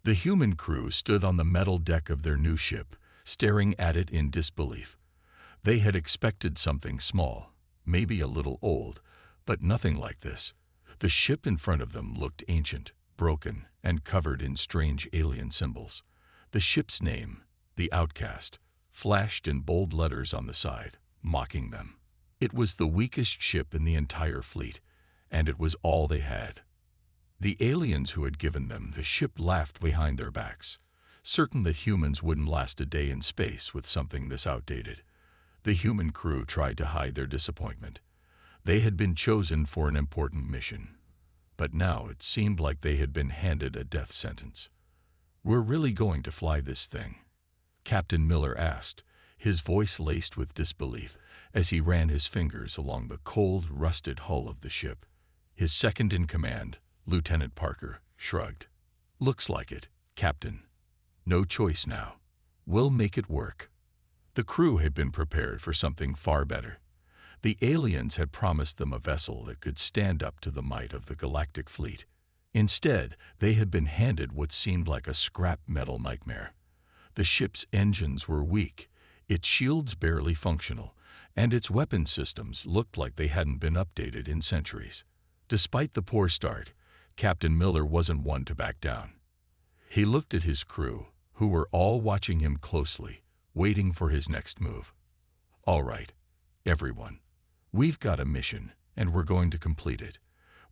The human crew stood on the metal deck of their new ship, staring at it in disbelief. They had expected something small, maybe a little old, but nothing like this. The ship in front of them looked ancient, broken, and covered in strange alien symbols. The ship's name, the Outcast, flashed in bold letters on the side, mocking them. It was the weakest ship in the entire fleet, and it was all they had. The aliens who had given them the ship laughed behind their backs, certain that humans wouldn't last a day in space with something this outdated. The human crew tried to hide their disappointment. They had been chosen for an important mission, but now it seemed like they had been handed a death sentence. "We're really going to fly this thing?" Captain Miller asked, his voice laced with disbelief as he ran his fingers along the cold, rusted hull of the ship. His second-in-command, Lieutenant Parker, shrugged. "Looks like it, Captain. No choice now. We'll make it work." The crew had been prepared for something far better. The aliens had promised them a vessel that could stand up to the might of the galactic fleet. Instead, they had been handed what seemed like a scrap metal nightmare. The ship's engines were weak, its shields barely functional, and its weapon systems looked like they hadn't been updated in centuries. Despite the poor start, Captain Miller wasn't one to back down. He looked at his crew, who were all watching him closely, waiting for his next move. "All right, everyone. We've got a mission, and we're going to complete it.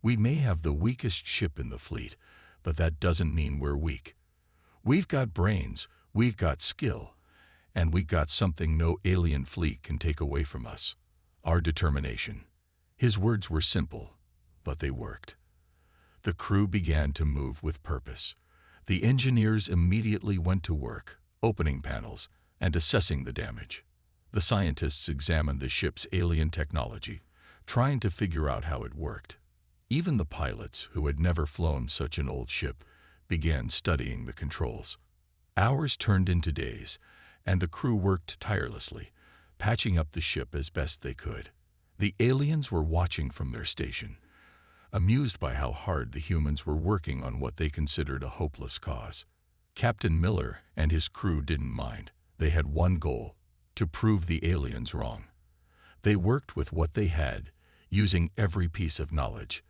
We may have the weakest ship in the fleet, but that doesn't mean we're weak. We've got brains, we've got skill, and we've got something no alien fleet can take away from us: our determination." His words were simple, but they worked. The crew began to move with purpose. The engineers immediately went to work, opening panels and assessing the damage. The scientists examined the ship's alien technology, trying to figure out how it worked. Even the pilots, who had never flown such an old ship, began studying the controls. Hours turned into days, and the crew worked tirelessly, patching up the ship as best they could. The aliens were watching from their station, amused by how hard the humans were working on what they considered a hopeless cause. Captain Miller and his crew didn't mind. They had one goal: to prove the aliens wrong. They worked with what they had, using every piece of knowledge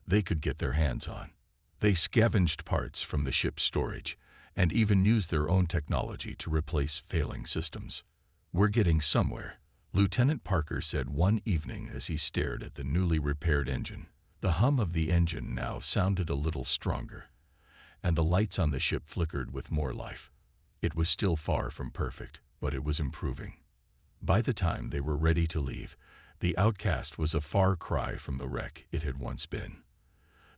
they could get their hands on. They scavenged parts from the ship's storage and even used their own technology to replace failing systems. "We're getting somewhere," Lieutenant Parker said one evening as he stared at the newly repaired engine. The hum of the engine now sounded a little stronger, and the lights on the ship flickered with more life. It was still far from perfect, but it was improving. By the time they were ready to leave, the Outcast was a far cry from the wreck it had once been.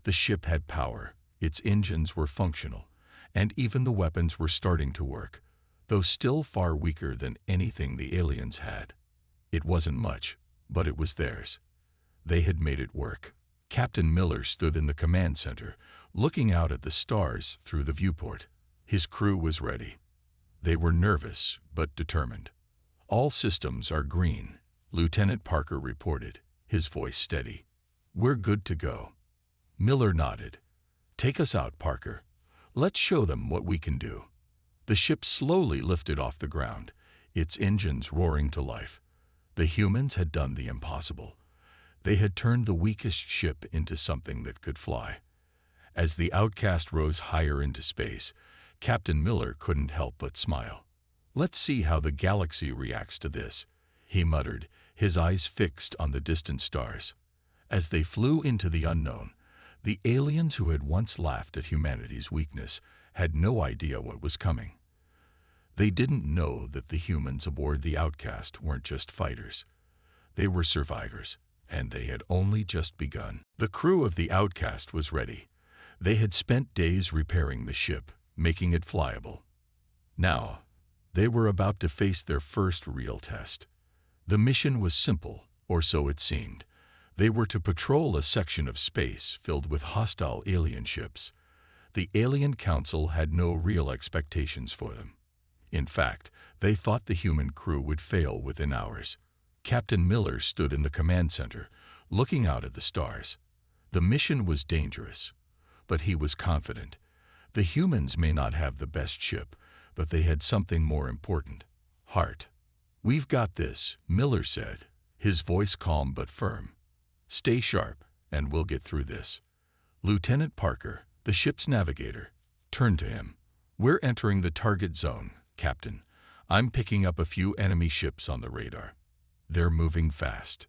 The ship had power, its engines were functional, and even the weapons were starting to work, though still far weaker than anything the aliens had. It wasn't much, but it was theirs. They had made it work. Captain Miller stood in the command center, looking out at the stars through the viewport. His crew was ready. They were nervous, but determined. "All systems are green," Lieutenant Parker reported, his voice steady. "We're good to go." Miller nodded. "Take us out, Parker. Let's show them what we can do." The ship slowly lifted off the ground, its engines roaring to life. The humans had done the impossible. They had turned the weakest ship into something that could fly. As the Outcast rose higher into space, Captain Miller couldn't help but smile. "Let's see how the galaxy reacts to this," he muttered, his eyes fixed on the distant stars. As they flew into the unknown, the aliens who had once laughed at humanity's weakness had no idea what was coming. They didn't know that the humans aboard the Outcast weren't just fighters. They were survivors, and they had only just begun. The crew of the Outcast was ready. They had spent days repairing the ship, making it flyable. Now, they were about to face their first real test. The mission was simple, or so it seemed. They were to patrol a section of space filled with hostile alien ships. The Alien Council had no real expectations for them. In fact, they thought the human crew would fail within hours. Captain Miller stood in the command center, looking out at the stars. The mission was dangerous, but he was confident. The humans may not have the best ship, but they had something more important: heart. "We've got this," Miller said, his voice calm but firm. "Stay sharp, and we'll get through this." Lieutenant Parker, the ship's navigator, turned to him. "We're entering the target zone, Captain. I'm picking up a few enemy ships on the radar. They're moving fast."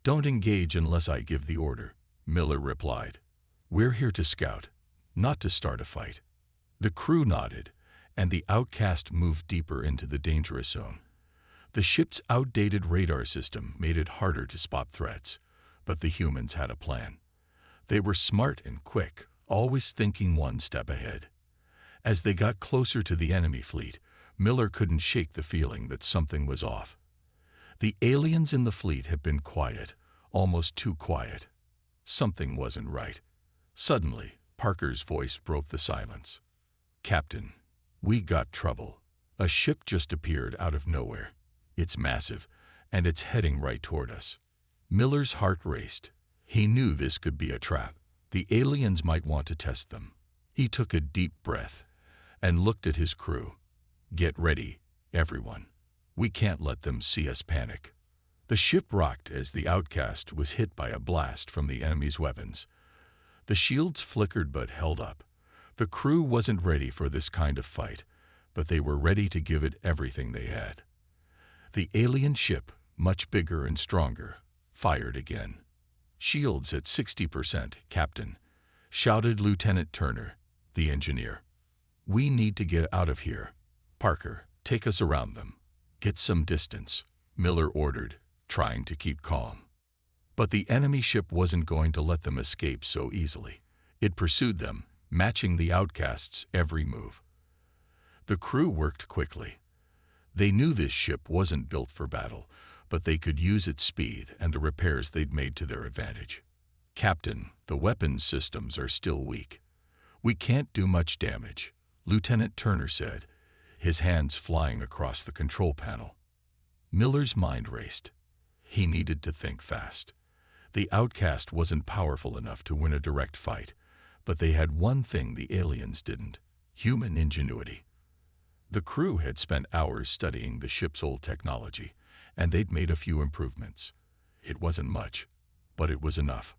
"Don't engage unless I give the order," Miller replied. "We're here to scout, not to start a fight." The crew nodded, and the Outcast moved deeper into the dangerous zone. The ship's outdated radar system made it harder to spot threats, but the humans had a plan. They were smart and quick, always thinking one step ahead. As they got closer to the enemy fleet, Miller couldn't shake the feeling that something was off. The aliens in the fleet had been quiet, almost too quiet. Something wasn't right. Suddenly, Parker's voice broke the silence. "Captain, we got trouble. A ship just appeared out of nowhere. It's massive, and it's heading right toward us." Miller's heart raced. He knew this could be a trap. The aliens might want to test them. He took a deep breath and looked at his crew. "Get ready, everyone. We can't let them see us panic." The ship rocked as the Outcast was hit by a blast from the enemy's weapons. The shields flickered but held up. The crew wasn't ready for this kind of fight, but they were ready to give it everything they had. The alien ship, much bigger and stronger, fired again. "Shields at 60%, Captain," shouted Lieutenant Turner, the engineer. "We need to get out of here. Parker, take us around them." "Get some distance," Miller ordered, trying to keep calm. But the enemy ship wasn't going to let them escape so easily. It pursued them, matching the Outcast's every move. The crew worked quickly. They knew this ship wasn't built for battle, but they could use its speed and the repairs they'd made to their advantage. "Captain, the weapons systems are still weak. We can't do much damage," Lieutenant Turner said, his hands flying across the control panel. Miller's mind raced. He needed to think fast. The Outcast wasn't powerful enough to win a direct fight, but they had one thing the aliens didn't: human ingenuity. The crew had spent hours studying the ship's old technology, and they'd made a few improvements. It wasn't much, but it was enough.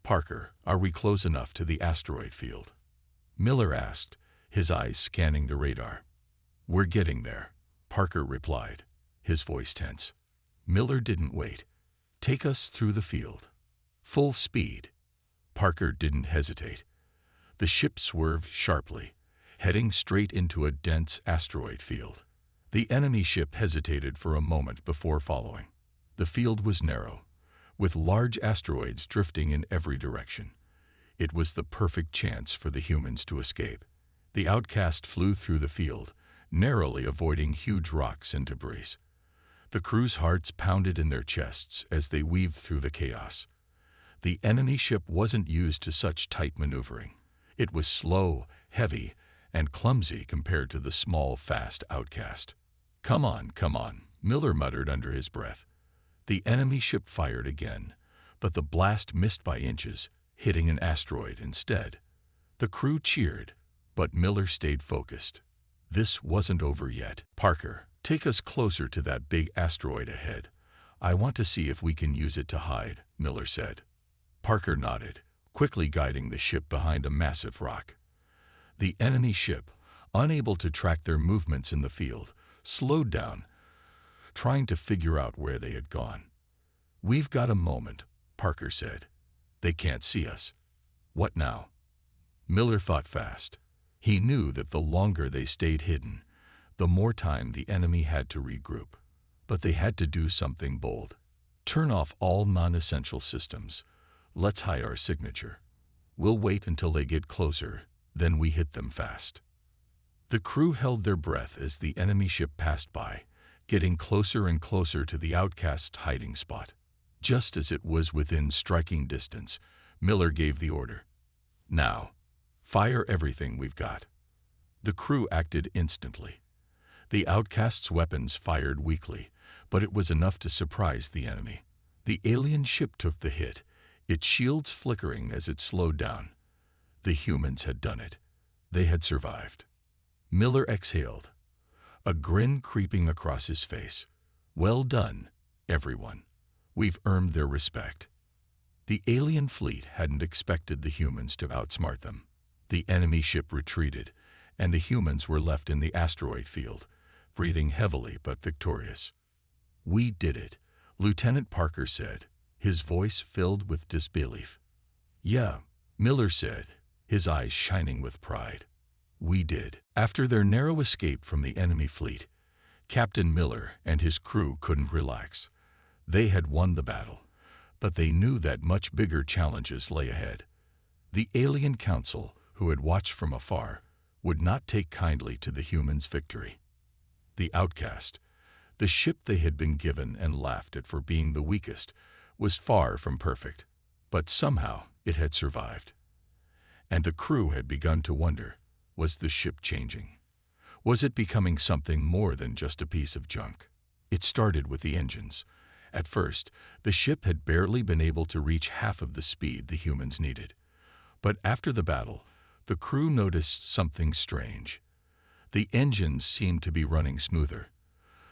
"Parker, are we close enough to the asteroid field?" Miller asked, his eyes scanning the radar. "We're getting there," Parker replied, his voice tense. Miller didn't wait. "Take us through the field." "Full speed." Parker didn't hesitate. The ship swerved sharply, heading straight into a dense asteroid field. The enemy ship hesitated for a moment before following. The field was narrow, with large asteroids drifting in every direction. It was the perfect chance for the humans to escape. The Outcast flew through the field, narrowly avoiding huge rocks and debris. The crew's hearts pounded in their chests as they weaved through the chaos. The enemy ship wasn't used to such tight maneuvering. It was slow, heavy, and clumsy compared to the small, fast Outcast. Come on," Miller muttered under his breath. The enemy ship fired again, but the blast missed by inches, hitting an asteroid instead. The crew cheered, but Miller stayed focused. This wasn't over yet. "Parker, take us closer to that big asteroid ahead. I want to see if we can use it to hide," Miller said. Parker nodded, quickly guiding the ship behind a massive rock. The enemy ship, unable to track their movements in the field, slowed down, trying to figure out where they had gone. "We've got a moment," Parker said. "They can't see us." "What now?" Miller thought fast. He knew that the longer they stayed hidden, the more time the enemy had to regroup. But they had to do something bold. "Turn off all non-essential systems. Let's hide our signature. We'll wait until they get closer, then we hit them fast." The crew held their breath as the enemy ship passed by, getting closer and closer to the Outcast's hiding spot. Just as it was within striking distance, Miller gave the order. "Now, fire everything we've got." The crew acted instantly. The Outcast's weapons fired weakly, but it was enough to surprise the enemy. The alien ship took the hit, its shields flickering as it slowed down. The humans had done it. They had survived. Miller exhaled, a grin creeping across his face. Well done, everyone. We've earned their respect. The alien fleet hadn't expected the humans to outsmart them. The enemy ship retreated, and the humans were left in the asteroid field, breathing heavily but victorious. We did it, Lieutenant Parker said, his voice filled with disbelief. Yeah, Miller said, his eyes shining with pride. We did. After their narrow escape from the enemy fleet, Captain Miller and his crew couldn't relax. They had won the battle, but they knew that much bigger challenges lay ahead. The alien council, who had watched from afar, would not take kindly to the humans' victory. The Outcast, the ship they had been given and laughed at for being the weakest, was far from perfect, but somehow it had survived. And the crew had begun to wonder, was the ship changing? Was it becoming something more than just a piece of junk? It started with the engines. At first, the ship had barely been able to reach half of the speed the humans needed. But after the battle, the crew noticed something strange. The engines seemed to be running smoother.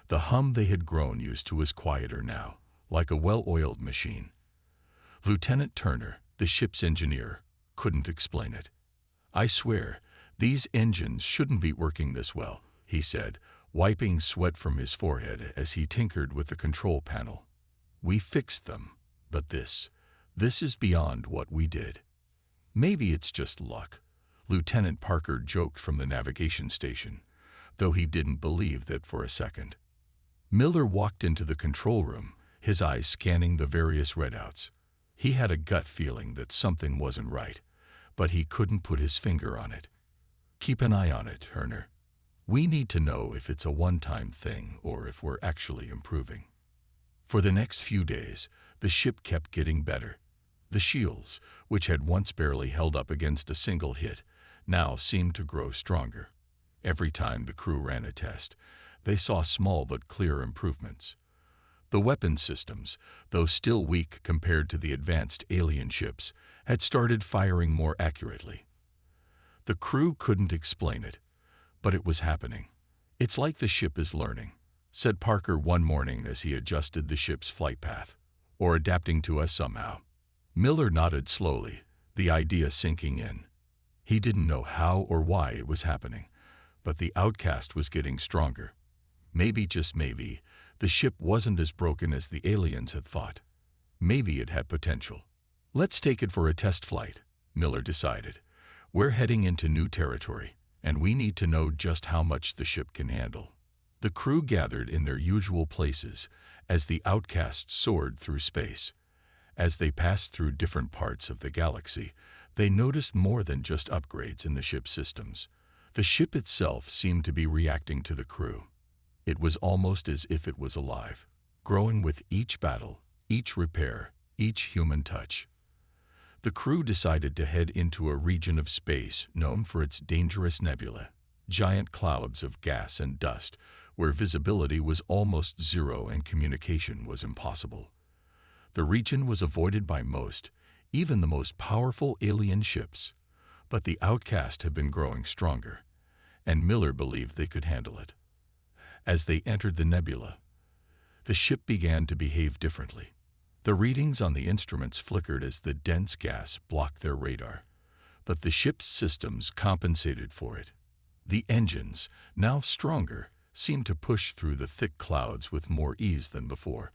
The hum they had grown used to was quieter now, like a well-oiled machine. Lieutenant Turner, the ship's engineer, couldn't explain it. I swear, these engines shouldn't be working this well, he said, wiping sweat from his forehead as he tinkered with the control panel. We fixed them, but this is beyond what we did. Maybe it's just luck, Lieutenant Parker joked from the navigation station, though he didn't believe that for a second. Miller walked into the control room, his eyes scanning the various readouts. He had a gut feeling that something wasn't right, but he couldn't put his finger on it. Keep an eye on it, Turner. We need to know if it's a one-time thing or if we're actually improving. For the next few days, the ship kept getting better. The shields, which had once barely held up against a single hit, now seemed to grow stronger. Every time the crew ran a test, they saw small but clear improvements. The weapon systems, though still weak compared to the advanced alien ships, had started firing more accurately. The crew couldn't explain it, but it was happening. It's like the ship is learning, said Parker one morning as he adjusted the ship's flight path, or adapting to us somehow. Miller nodded slowly, the idea sinking in. He didn't know how or why it was happening, but the Outcast was getting stronger. Maybe, just maybe, the ship wasn't as broken as the aliens had thought. Maybe it had potential. Let's take it for a test flight, Miller decided. We're heading into new territory, and we need to know just how much the ship can handle. The crew gathered in their usual places as the Outcast soared through space. As they passed through different parts of the galaxy, they noticed more than just upgrades in the ship's systems. The ship itself seemed to be reacting to the crew. It was almost as if it was alive, growing with each battle, each repair, each human touch. The crew decided to head into a region of space known for its dangerous nebula, giant clouds of gas and dust, where visibility was almost zero and communication was impossible. The region was avoided by most, even the most powerful alien ships, but the Outcast had been growing stronger, and Miller believed they could handle it. As they entered the nebula, the ship began to behave differently. The readings on the instruments flickered as the dense gas blocked their radar, but the ship's systems compensated for it. The engines, now stronger, seemed to push through the thick clouds with more ease than before.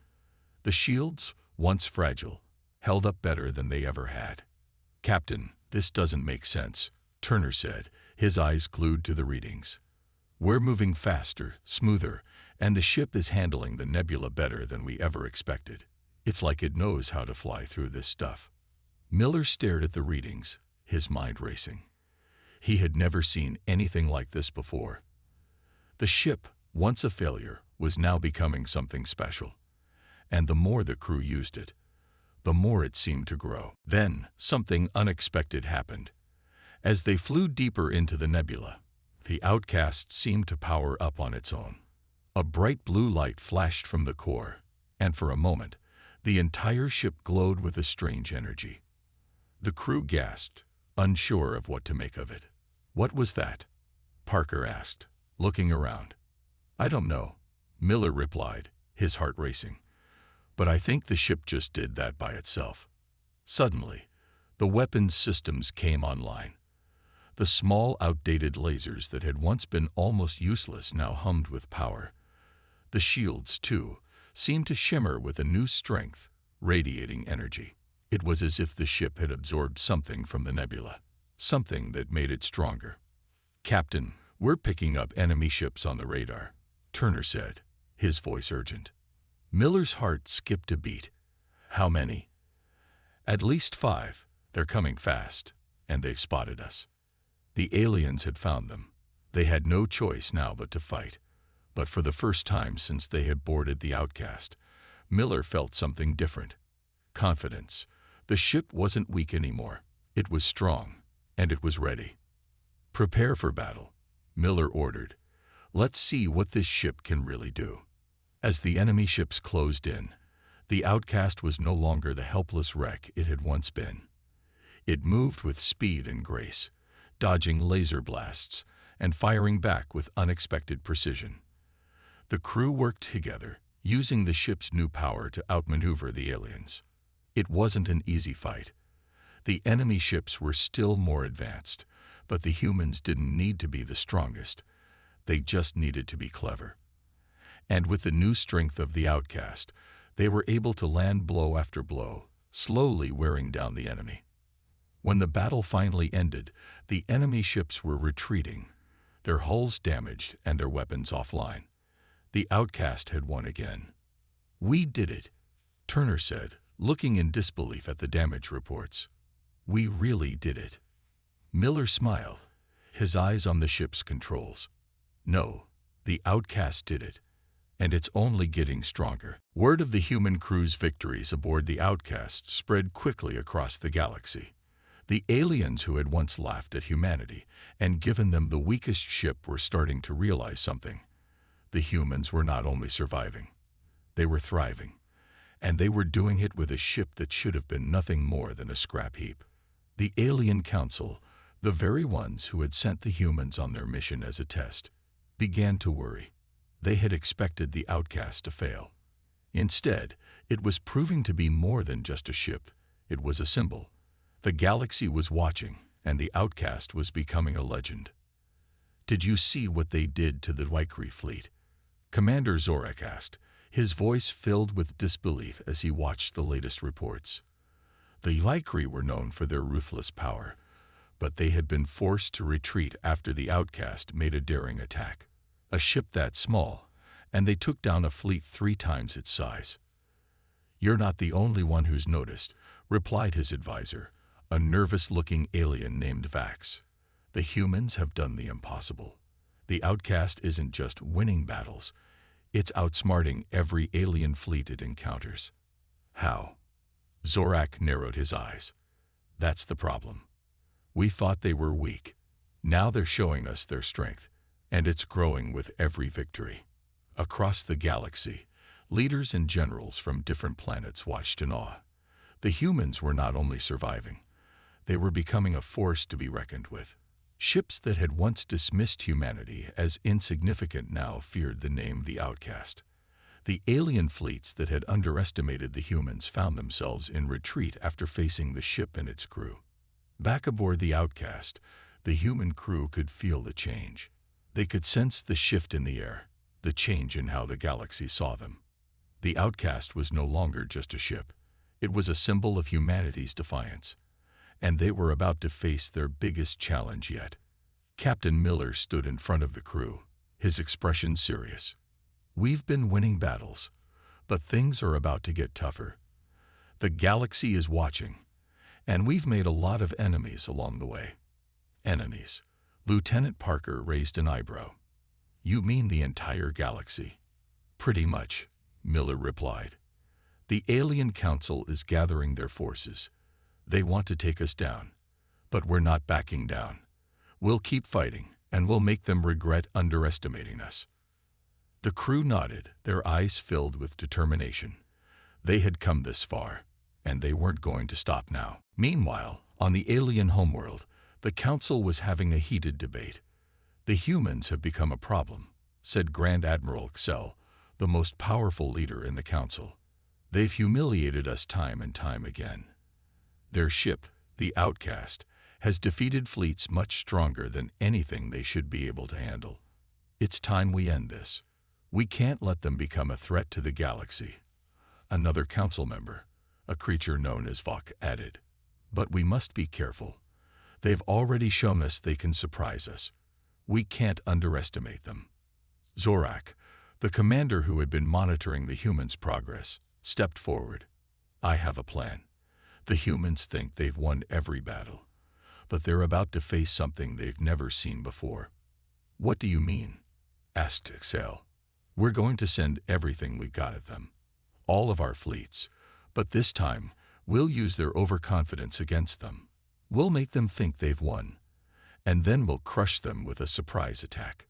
The shields, once fragile, held up better than they ever had. "Captain, this doesn't make sense," Turner said, his eyes glued to the readings. "We're moving faster, smoother, and the ship is handling the nebula better than we ever expected. It's like it knows how to fly through this stuff." Miller stared at the readings, his mind racing. He had never seen anything like this before. The ship, once a failure, was now becoming something special. And the more the crew used it, the more it seemed to grow. Then, something unexpected happened. As they flew deeper into the nebula, the Outcast seemed to power up on its own. A bright blue light flashed from the core, and for a moment, the entire ship glowed with a strange energy. The crew gasped, unsure of what to make of it. "What was that?" Parker asked, looking around. "I don't know," Miller replied, his heart racing. "But I think the ship just did that by itself." Suddenly, the weapons systems came online. The small, outdated lasers that had once been almost useless now hummed with power. The shields, too, seemed to shimmer with a new strength, radiating energy. It was as if the ship had absorbed something from the nebula, something that made it stronger. "Captain, we're picking up enemy ships on the radar," Turner said, his voice urgent. Miller's heart skipped a beat. "How many?" "At least 5. They're coming fast, and they've spotted us." The aliens had found them. They had no choice now but to fight. But for the first time since they had boarded the Outcast, Miller felt something different. Confidence. The ship wasn't weak anymore. It was strong, and it was ready. "Prepare for battle," Miller ordered. "Let's see what this ship can really do." As the enemy ships closed in, the Outcast was no longer the helpless wreck it had once been. It moved with speed and grace, dodging laser blasts and firing back with unexpected precision. The crew worked together, using the ship's new power to outmaneuver the aliens. It wasn't an easy fight. The enemy ships were still more advanced, but the humans didn't need to be the strongest. They just needed to be clever. And with the new strength of the Outcast, they were able to land blow after blow, slowly wearing down the enemy. When the battle finally ended, the enemy ships were retreating, their hulls damaged and their weapons offline. The Outcast had won again. "We did it," Turner said, looking in disbelief at the damage reports. "We really did it." Miller smiled, his eyes on the ship's controls. "No, the Outcast did it, and it's only getting stronger." Word of the human crew's victories aboard the Outcast spread quickly across the galaxy. The aliens who had once laughed at humanity and given them the weakest ship were starting to realize something. The humans were not only surviving, they were thriving, and they were doing it with a ship that should have been nothing more than a scrap heap. The Alien Council, the very ones who had sent the humans on their mission as a test, began to worry. They had expected the Outcast to fail. Instead, it was proving to be more than just a ship. It was a symbol. The galaxy was watching, and the Outcast was becoming a legend. "Did you see what they did to the Valkyrie fleet?" Commander Zorak asked, his voice filled with disbelief as he watched the latest reports. The Valkyrie were known for their ruthless power, but they had been forced to retreat after the Outcast made a daring attack. A ship that small, and they took down a fleet 3 times its size. "You're not the only one who's noticed," replied his advisor, a nervous-looking alien named Vax. "The humans have done the impossible. The Outcast isn't just winning battles, it's outsmarting every alien fleet it encounters." "How?" Zorak narrowed his eyes. "That's the problem. We thought they were weak. Now they're showing us their strength, and it's growing with every victory." Across the galaxy, leaders and generals from different planets watched in awe. The humans were not only surviving, they were becoming a force to be reckoned with. Ships that had once dismissed humanity as insignificant now feared the name the Outcast. The alien fleets that had underestimated the humans found themselves in retreat after facing the ship and its crew. Back aboard the Outcast, the human crew could feel the change. They could sense the shift in the air, the change in how the galaxy saw them. The Outcast was no longer just a ship. It was a symbol of humanity's defiance. And they were about to face their biggest challenge yet. Captain Miller stood in front of the crew, his expression serious. "We've been winning battles, but things are about to get tougher. The galaxy is watching, and we've made a lot of enemies along the way." "Enemies?" Lieutenant Parker raised an eyebrow. "You mean the entire galaxy?" "Pretty much," Miller replied. "The Alien Council is gathering their forces. They want to take us down, but we're not backing down. We'll keep fighting, and we'll make them regret underestimating us." The crew nodded, their eyes filled with determination. They had come this far, and they weren't going to stop now. Meanwhile, on the alien homeworld, The council was having a heated debate. "The humans have become a problem," said Grand Admiral Excel, the most powerful leader in the council. "They've humiliated us time and time again. Their ship, the Outcast, has defeated fleets much stronger than anything they should be able to handle. It's time we end this. We can't let them become a threat to the galaxy." Another council member, a creature known as Vok, added, "But we must be careful. They've already shown us they can surprise us. We can't underestimate them." Zorak, the commander who had been monitoring the humans' progress, stepped forward. "I have a plan. The humans think they've won every battle, but they're about to face something they've never seen before." "What do you mean?" asked Excel. "We're going to send everything we got at them, all of our fleets, but this time we'll use their overconfidence against them. We'll make them think they've won, and then we'll crush them with a surprise attack."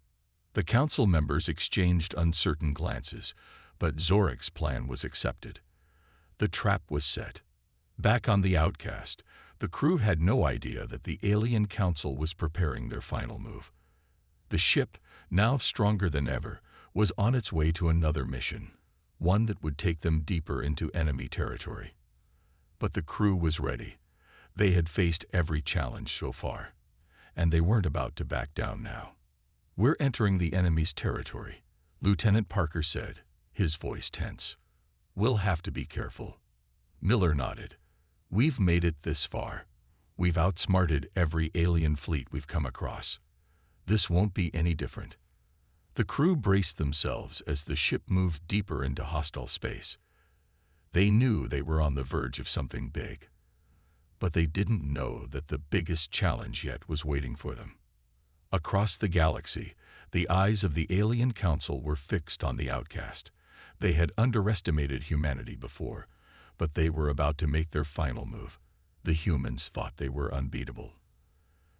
The council members exchanged uncertain glances, but Zorak's plan was accepted. The trap was set. Back on the Outcast, the crew had no idea that the alien council was preparing their final move. The ship, now stronger than ever, was on its way to another mission, one that would take them deeper into enemy territory. But the crew was ready. They had faced every challenge so far, and they weren't about to back down now. "We're entering the enemy's territory," Lieutenant Parker said, his voice tense. "We'll have to be careful." Miller nodded. "We've made it this far. We've outsmarted every alien fleet we've come across. This won't be any different." The crew braced themselves as the ship moved deeper into hostile space. They knew they were on the verge of something big, but they didn't know that the biggest challenge yet was waiting for them. Across the galaxy, the eyes of the alien council were fixed on the Outcast. They had underestimated humanity before, but they were about to make their final move. The humans thought they were unbeatable.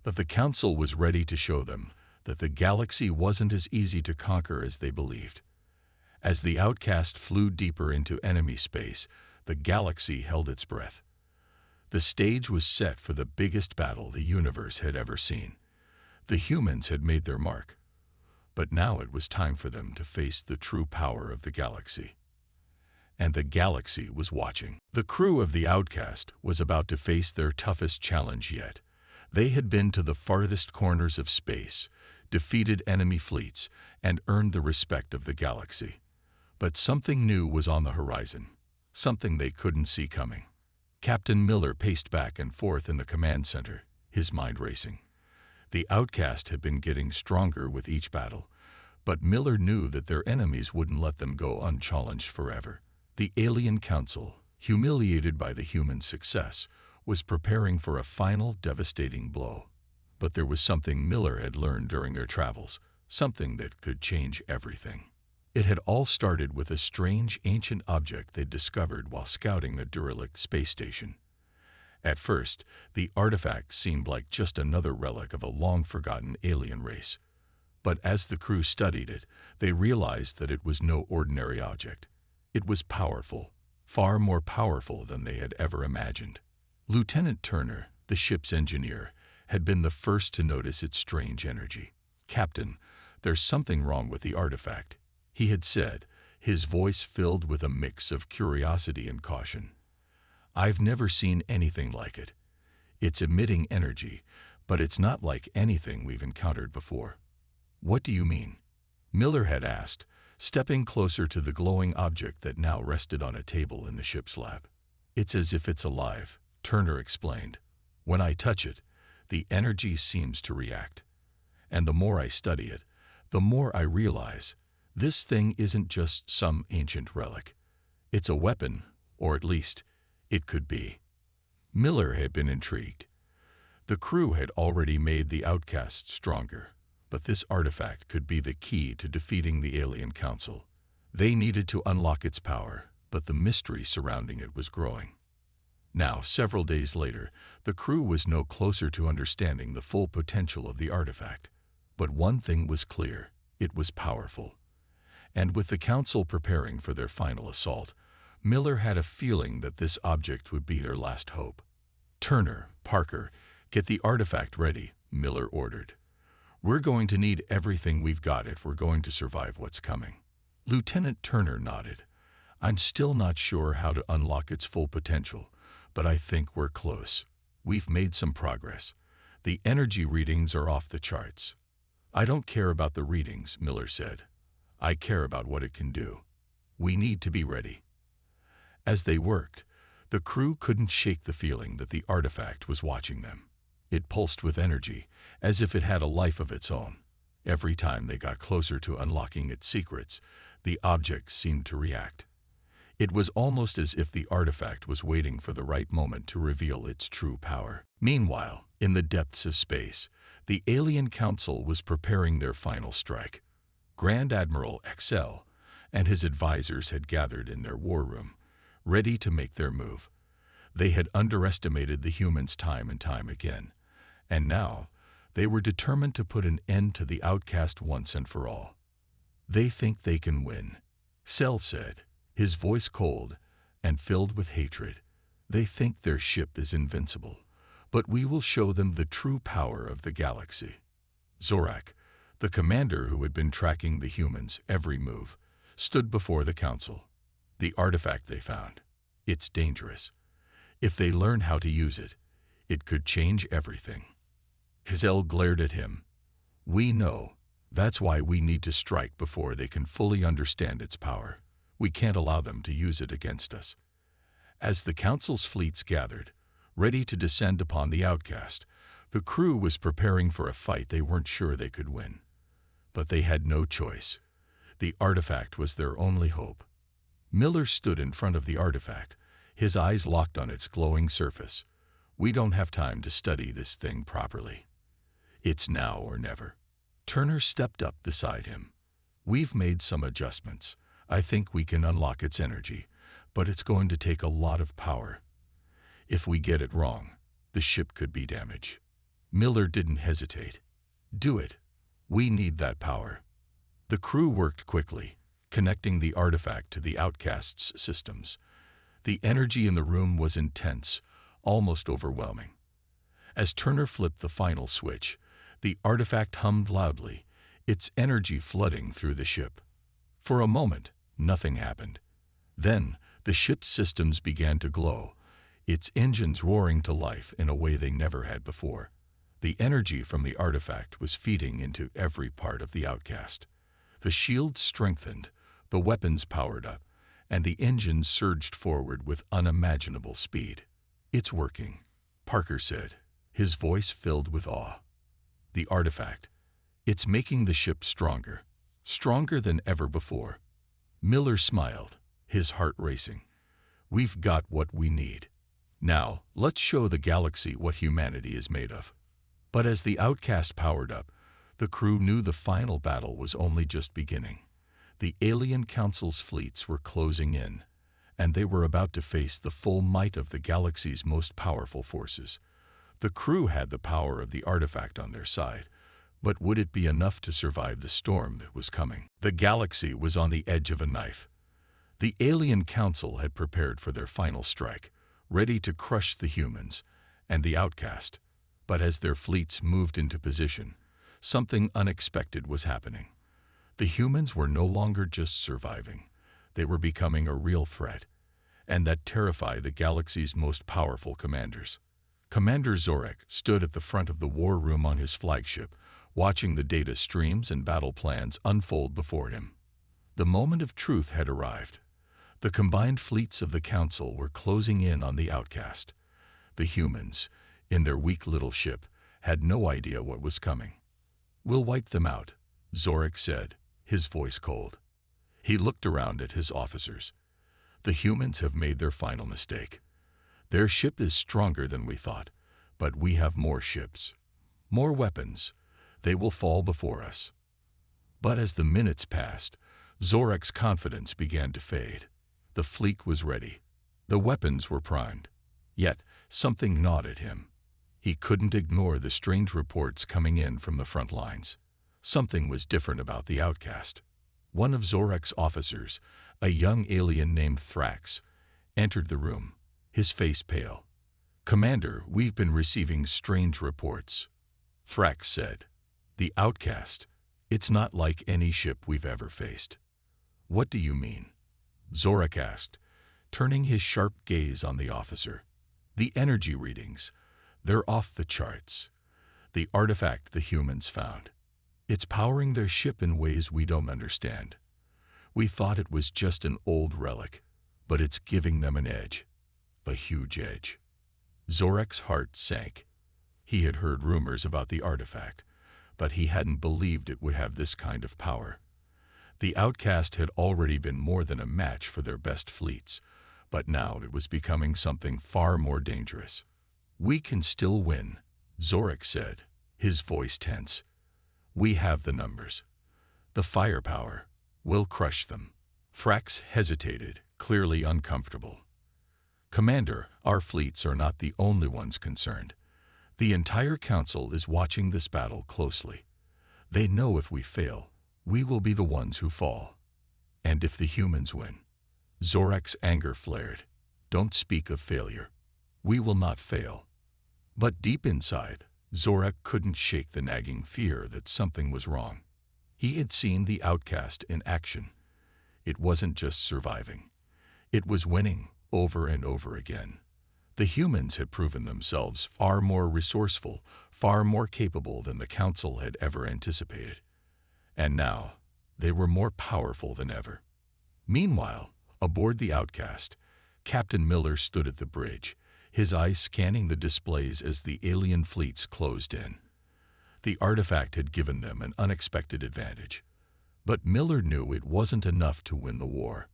But the council was ready to show them that the galaxy wasn't as easy to conquer as they believed. As the Outcast flew deeper into enemy space, the galaxy held its breath. The stage was set for the biggest battle the universe had ever seen. The humans had made their mark, but now it was time for them to face the true power of the galaxy. And the galaxy was watching. The crew of the Outcast was about to face their toughest challenge yet. They had been to the farthest corners of space, defeated enemy fleets, and earned the respect of the galaxy. But something new was on the horizon, something they couldn't see coming. Captain Miller paced back and forth in the command center, his mind racing. The Outcast had been getting stronger with each battle, but Miller knew that their enemies wouldn't let them go unchallenged forever. The alien council, humiliated by the human success, was preparing for a final devastating blow. But there was something Miller had learned during their travels, something that could change everything. It had all started with a strange ancient object they'd discovered while scouting the derelict space station. At first, the artifact seemed like just another relic of a long-forgotten alien race. But as the crew studied it, they realized that it was no ordinary object. It was powerful, far more powerful than they had ever imagined. Lieutenant Turner, the ship's engineer, had been the first to notice its strange energy. "Captain, there's something wrong with the artifact," he had said, his voice filled with a mix of curiosity and caution. "I've never seen anything like it. It's emitting energy, but it's not like anything we've encountered before." "What do you mean?" Miller had asked, stepping closer to the glowing object that now rested on a table in the ship's lab. "It's as if it's alive," Turner explained. "When I touch it, the energy seems to react. And the more I study it, the more I realize this thing isn't just some ancient relic. It's a weapon, or at least, it could be." Miller had been intrigued. The crew had already made the Outcast stronger, but this artifact could be the key to defeating the alien council. They needed to unlock its power, but the mystery surrounding it was growing. Now, several days later, the crew was no closer to understanding the full potential of the artifact. But one thing was clear: it was powerful. And with the council preparing for their final assault, Miller had a feeling that this object would be their last hope. Turner, Parker, Get the artifact ready, Miller ordered. We're going to need everything we've got if we're going to survive what's coming. Lieutenant Turner nodded. I'm still not sure how to unlock its full potential, but I think we're close. We've made some progress. The energy readings are off the charts. I don't care about the readings, Miller said. I care about what it can do. We need to be ready. As they worked, the crew couldn't shake the feeling that the artifact was watching them. It pulsed with energy, as if it had a life of its own. Every time they got closer to unlocking its secrets, the object seemed to react. It was almost as if the artifact was waiting for the right moment to reveal its true power. Meanwhile, in the depths of space, the Alien Council was preparing their final strike. Grand Admiral XL and his advisors had gathered in their war room, ready to make their move. They had underestimated the humans time and time again, and now they were determined to put an end to the outcast once and for all. They think they can win, Cell said, his voice cold and filled with hatred. They think their ship is invincible, but we will show them the true power of the galaxy. Zorak, the commander who had been tracking the humans' every move, stood before the council. The artifact they found. It's dangerous. If they learn how to use it, it could change everything. Hazel glared at him. We know. That's why we need to strike before they can fully understand its power. We can't allow them to use it against us. As the council's fleets gathered, ready to descend upon the outcast, the crew was preparing for a fight they weren't sure they could win. But they had no choice. The artifact was their only hope. Miller stood in front of the artifact, his eyes locked on its glowing surface. We don't have time to study this thing properly. It's now or never. Turner stepped up beside him. We've made some adjustments. I think we can unlock its energy, but it's going to take a lot of power. If we get it wrong, the ship could be damaged. Miller didn't hesitate. Do it. We need that power. The crew worked quickly, connecting the artifact to the outcast's systems. The energy in the room was intense, almost overwhelming. As Turner flipped the final switch, the artifact hummed loudly, its energy flooding through the ship. For a moment, nothing happened. Then, the ship's systems began to glow, its engines roaring to life in a way they never had before. The energy from the artifact was feeding into every part of the outcast. The shields strengthened, the weapons powered up, and the engines surged forward with unimaginable speed. It's working, Parker said, his voice filled with awe. The artifact. It's making the ship stronger, stronger than ever before. Miller smiled, his heart racing. We've got what we need. Now, let's show the galaxy what humanity is made of. But as the outcast powered up, the crew knew the final battle was only just beginning. The Alien Council's fleets were closing in, and they were about to face the full might of the galaxy's most powerful forces. The crew had the power of the artifact on their side, but would it be enough to survive the storm that was coming? The galaxy was on the edge of a knife. The Alien Council had prepared for their final strike, ready to crush the humans and the outcast. But as their fleets moved into position, something unexpected was happening. The humans were no longer just surviving. They were becoming a real threat, and that terrified the galaxy's most powerful commanders. Commander Zorak stood at the front of the war room on his flagship, watching the data streams and battle plans unfold before him. The moment of truth had arrived. The combined fleets of the Council were closing in on the outcast. The humans, in their weak little ship, had no idea what was coming. We'll wipe them out, Zorak said, his voice cold. He looked around at his officers. The humans have made their final mistake. Their ship is stronger than we thought, but we have more ships, more weapons. They will fall before us. But as the minutes passed, Zorak's confidence began to fade. The fleet was ready. The weapons were primed. Yet, something gnawed at him. He couldn't ignore the strange reports coming in from the front lines. Something was different about the outcast. One of Zorak's officers, a young alien named Thrax, entered the room, his face pale. "Commander, we've been receiving strange reports," Thrax said. "The Outcast. It's not like any ship we've ever faced." "What do you mean?" Zorak asked, turning his sharp gaze on the officer. "The energy readings. They're off the charts. The artifact the humans found. It's powering their ship in ways we don't understand. We thought it was just an old relic, but it's giving them an edge. A huge edge." Zorak's heart sank. He had heard rumors about the artifact, but he hadn't believed it would have this kind of power. The Outcast had already been more than a match for their best fleets, but now it was becoming something far more dangerous. "We can still win," Zorak said, his voice tense. "We have the numbers. The firepower. We'll crush them." Thrax hesitated, clearly uncomfortable. "Commander, our fleets are not the only ones concerned. The entire Council is watching this battle closely. They know if we fail, we will be the ones who fall. And if the humans win." Zorak's anger flared. "Don't speak of failure. We will not fail." But deep inside, Zorak couldn't shake the nagging fear that something was wrong. He had seen the Outcast in action. It wasn't just surviving. It was winning over and over again. The humans had proven themselves far more resourceful, far more capable than the Council had ever anticipated. And now, they were more powerful than ever. Meanwhile, aboard the Outcast, Captain Miller stood at the bridge, his eyes scanning the displays as the alien fleets closed in. The artifact had given them an unexpected advantage. But Miller knew it wasn't enough to win the war.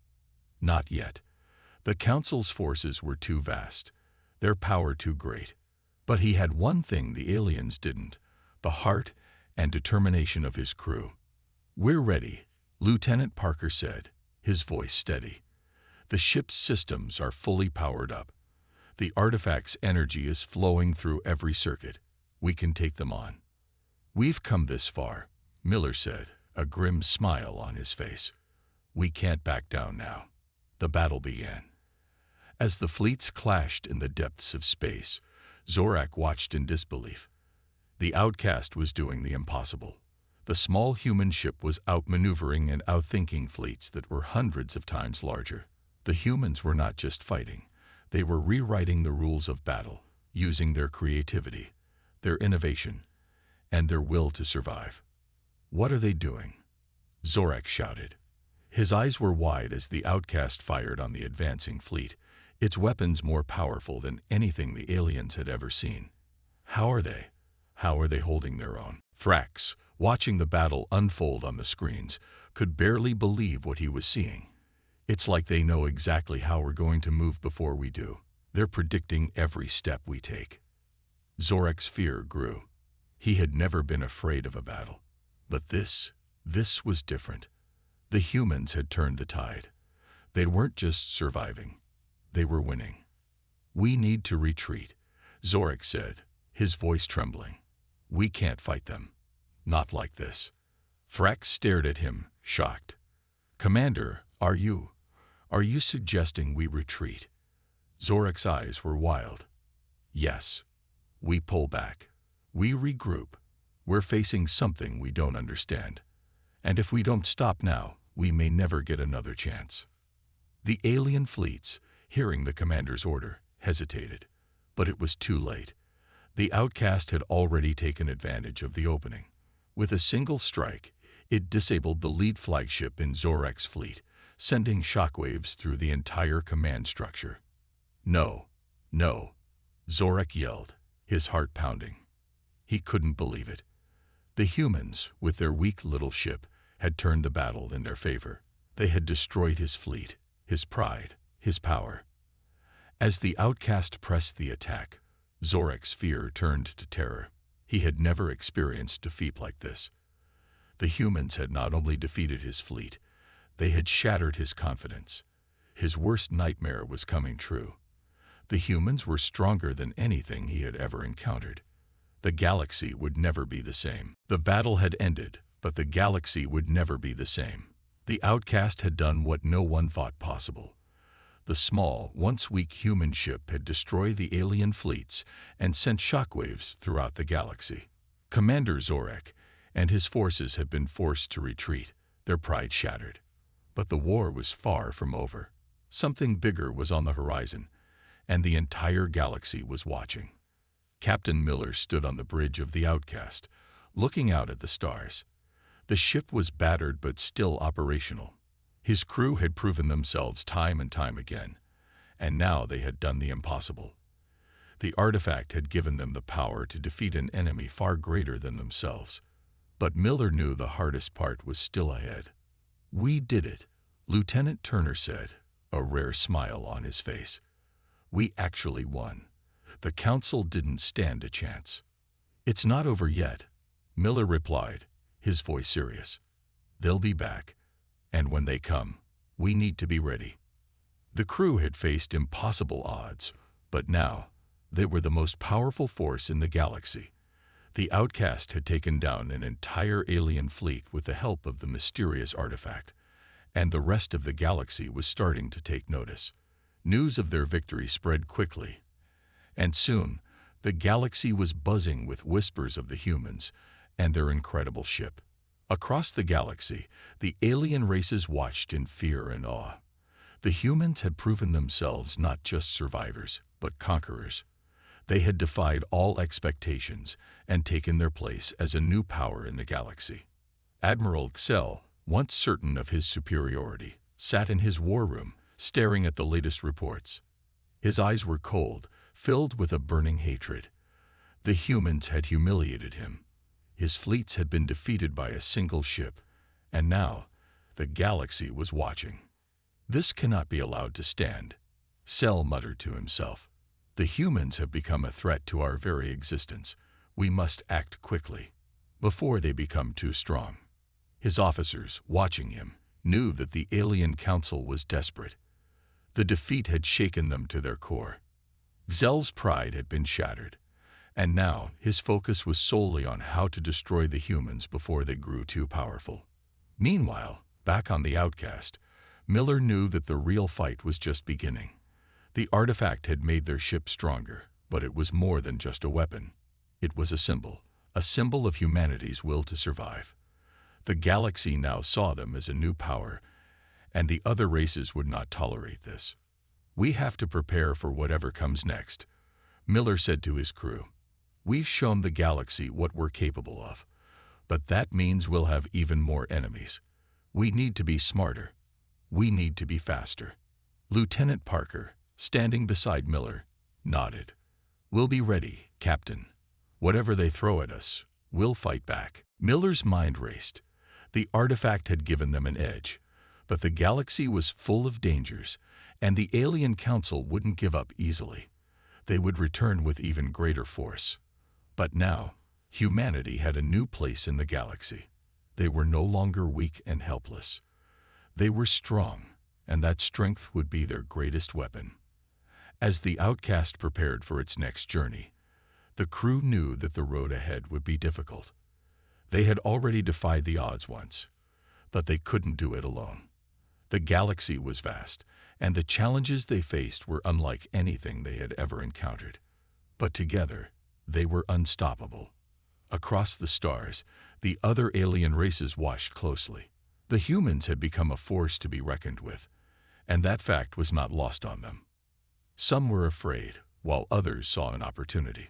Not yet. The Council's forces were too vast, their power too great. But he had one thing the aliens didn't: the heart and determination of his crew. "We're ready," Lieutenant Parker said, his voice steady. "The ship's systems are fully powered up. The artifact's energy is flowing through every circuit. We can take them on." "We've come this far," Miller said, a grim smile on his face. "We can't back down now." The battle began. As the fleets clashed in the depths of space, Zorak watched in disbelief. The Outcast was doing the impossible. The small human ship was outmaneuvering and outthinking fleets that were hundreds of times larger. The humans were not just fighting. They were rewriting the rules of battle, using their creativity, their innovation, and their will to survive. "What are they doing?" Zorak shouted. His eyes were wide as the Outcast fired on the advancing fleet, its weapons more powerful than anything the aliens had ever seen. How are they holding their own?" Thrax, watching the battle unfold on the screens, could barely believe what he was seeing. "It's like they know exactly how we're going to move before we do. They're predicting every step we take." Zorak's fear grew. He had never been afraid of a battle. But this was different. The humans had turned the tide. They weren't just surviving. They were winning. "We need to retreat," Zorak said, his voice trembling. "We can't fight them. Not like this." Thrax stared at him, shocked. "Commander, are you suggesting we retreat?" Zorak's eyes were wild. "Yes. We pull back. We regroup. We're facing something we don't understand. And if we don't stop now, we may never get another chance." The alien fleets, hearing the commander's order, hesitated. But it was too late. The Outcast had already taken advantage of the opening. With a single strike, it disabled the lead flagship in Zorak's fleet, sending shockwaves through the entire command structure. "No, no," Zorak yelled, his heart pounding. He couldn't believe it. The humans, with their weak little ship, had turned the battle in their favor. They had destroyed his fleet, his pride, his power. As the Outcast pressed the attack, Zorak's fear turned to terror. He had never experienced defeat like this. The humans had not only defeated his fleet, they had shattered his confidence. His worst nightmare was coming true. The humans were stronger than anything he had ever encountered. The galaxy would never be the same. The battle had ended, but the galaxy would never be the same. The Outcast had done what no one thought possible. The small, once weak human ship had destroyed the alien fleets and sent shockwaves throughout the galaxy. Commander Zorek and his forces had been forced to retreat, their pride shattered. But the war was far from over. Something bigger was on the horizon, and the entire galaxy was watching. Captain Miller stood on the bridge of the Outcast, looking out at the stars. The ship was battered but still operational. His crew had proven themselves time and time again, and now they had done the impossible. The artifact had given them the power to defeat an enemy far greater than themselves. But Miller knew the hardest part was still ahead. "We did it," Lieutenant Turner said, a rare smile on his face. "We actually won. The Council didn't stand a chance." "It's not over yet," Miller replied, his voice serious. "They'll be back, and when they come, we need to be ready." The crew had faced impossible odds, but now they were the most powerful force in the galaxy. The Outcast had taken down an entire alien fleet with the help of the mysterious artifact, and the rest of the galaxy was starting to take notice. News of their victory spread quickly, and soon the galaxy was buzzing with whispers of the humans and their incredible ship. Across the galaxy, the alien races watched in fear and awe. The humans had proven themselves not just survivors, but conquerors. They had defied all expectations and taken their place as a new power in the galaxy. Admiral Xel, once certain of his superiority, sat in his war room, staring at the latest reports. His eyes were cold, filled with a burning hatred. The humans had humiliated him. His fleets had been defeated by a single ship, and now the galaxy was watching. "This cannot be allowed to stand," Xel muttered to himself. "The humans have become a threat to our very existence. We must act quickly, before they become too strong." His officers, watching him, knew that the alien council was desperate. The defeat had shaken them to their core. Xel's pride had been shattered, and now his focus was solely on how to destroy the humans before they grew too powerful. Meanwhile, back on the Outcast, Miller knew that the real fight was just beginning. The artifact had made their ship stronger, but it was more than just a weapon. It was a symbol of humanity's will to survive. The galaxy now saw them as a new power, and the other races would not tolerate this. "We have to prepare for whatever comes next," Miller said to his crew. "We've shown the galaxy what we're capable of, but that means we'll have even more enemies. We need to be smarter. We need to be faster." Lieutenant Parker, standing beside Miller, nodded. "We'll be ready, Captain. Whatever they throw at us, we'll fight back." Miller's mind raced. The artifact had given them an edge, but the galaxy was full of dangers, and the alien council wouldn't give up easily. They would return with even greater force. But now, humanity had a new place in the galaxy. They were no longer weak and helpless. They were strong, and that strength would be their greatest weapon. As the Outcast prepared for its next journey, the crew knew that the road ahead would be difficult. They had already defied the odds once, but they couldn't do it alone. The galaxy was vast, and the challenges they faced were unlike anything they had ever encountered. But together, they were unstoppable. Across the stars, the other alien races watched closely. The humans had become a force to be reckoned with, and that fact was not lost on them. Some were afraid, while others saw an opportunity.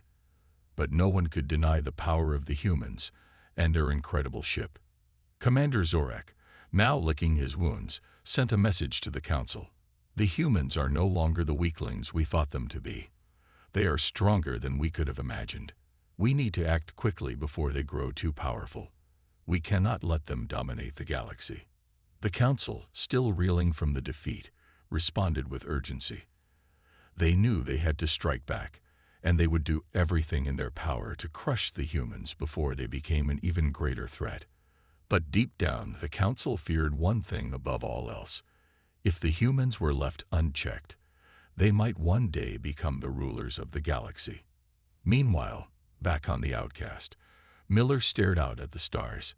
But no one could deny the power of the humans and their incredible ship. Commander Zorek, now licking his wounds, sent a message to the council. "The humans are no longer the weaklings we thought them to be. They are stronger than we could have imagined. We need to act quickly before they grow too powerful. We cannot let them dominate the galaxy." The council, still reeling from the defeat, responded with urgency. They knew they had to strike back, and they would do everything in their power to crush the humans before they became an even greater threat. But deep down, the council feared one thing above all else. If the humans were left unchecked, they might one day become the rulers of the galaxy. Meanwhile, back on the Outcast, Miller stared out at the stars.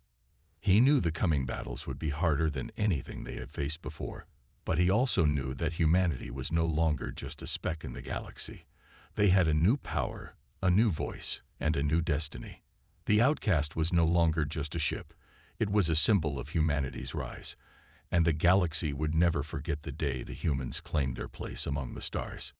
He knew the coming battles would be harder than anything they had faced before, But he also knew that humanity was no longer just a speck in the galaxy. They had a new power, a new voice, and a new destiny. The Outcast was no longer just a ship. It was a symbol of humanity's rise, and the galaxy would never forget the day the humans claimed their place among the stars.